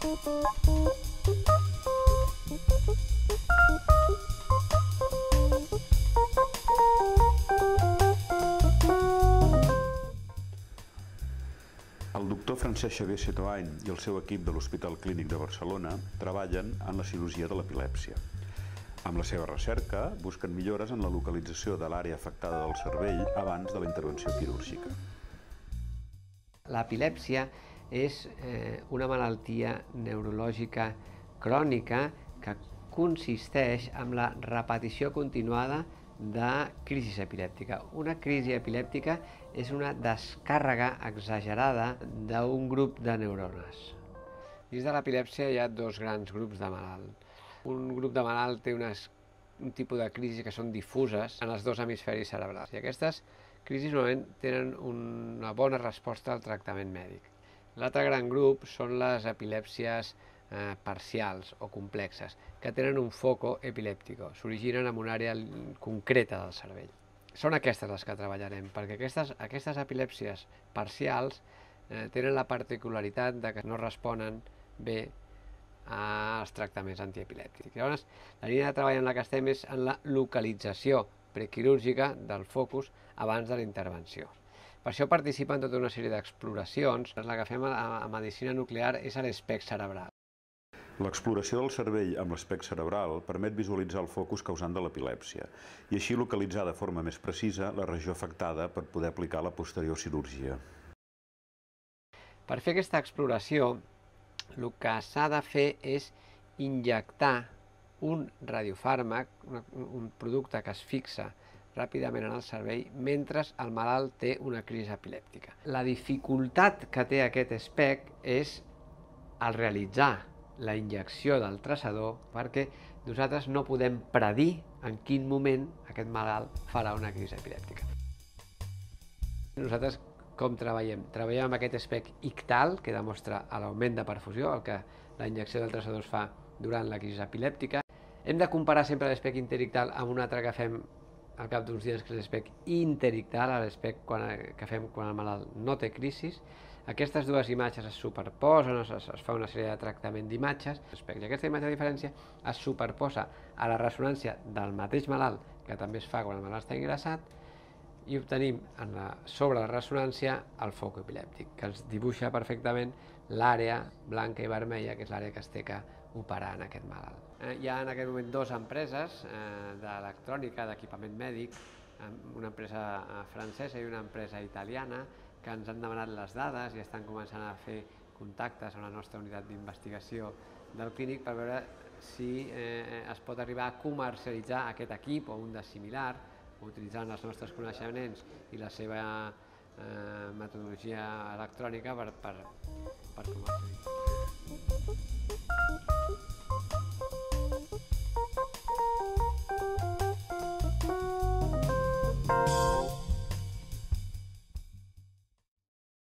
El doctor Francesc Xavier Setoany i el seu equip de l'Hospital Clínic de Barcelona treballen en la cirurgia de l'epilèpsia. Amb la seva recerca busquen millores en la localització de l'àrea afectada del cervell abans de la intervenció quirúrgica. L'epilèpsia és una malaltia neurològica crònica que consisteix en la repetició continuada de crisi epilèptica. Una crisi epilèptica és una descàrrega exagerada d'un grup de neurones. Dins de l'epilèpsia hi ha dos grans grups de malalt. Un grup de malalt té un tipus de crisi que són difuses en els dos hemisferis cerebrals. I aquestes crisis normalment tenen una bona resposta al tractament mèdic. L'altre gran grup són les epilèpsies parcials o complexes, que tenen un foco epilèptic, s'originen en una àrea concreta del cervell. Són aquestes les que treballarem, perquè aquestes epilèpsies parcials tenen la particularitat de que no responen bé als tractaments antiepilèptics. Llavors, la línia de treball en la que estem és en la localització prequirúrgica del focus abans de la intervenció. Per això participa en tota una sèrie d'exploracions. La que fem a medicina nuclear és a l'espec cerebral. L'exploració del cervell amb l'espec cerebral permet visualitzar el focus causant de l'epilèpsia i així localitzar de forma més precisa la regió afectada per poder aplicar la posterior cirurgia. Per fer aquesta exploració, el que s'ha de fer és injectar un radiofàrmac, un producte que es fixa ràpidament en el cervell mentre el malalt té una crisi epilèptica. La dificultat que té aquest espec és el realitzar la injecció del traçador, perquè nosaltres no podem predir en quin moment aquest malalt farà una crisi epilèptica. Nosaltres com treballem? Treballem amb aquest espec ictal, que demostra l'augment de perfusió, el que la injecció del traçador es fa durant la crisi epilèptica. Hem de comparar sempre l'espec interictal amb un altre que fem al cap d'uns dies, que és l'espec interictal, l'espec que fem quan el malalt no té crisis. Aquestes dues imatges es superposen, es fa una sèrie de tractament d'imatges, i aquesta imatge de diferència es superposa a la ressonància del mateix malalt, que també es fa quan el malalt està ingressat, i obtenim sobre la ressonància el foc epilèptic, que ens dibuixa perfectament l'àrea blanca i vermella, que és l'àrea que es té que operar en aquest malalt. Hi ha en aquest moment dues empreses d'electrònica, d'equipament mèdic, una empresa francesa i una empresa italiana, que ens han demanat les dades i estan començant a fer contactes amb la nostra unitat d'investigació del clínic per veure si es pot arribar a comercialitzar aquest equip o un de similar, utilitzant els nostres coneixements i la seva metodologia electrònica per comercialitzar.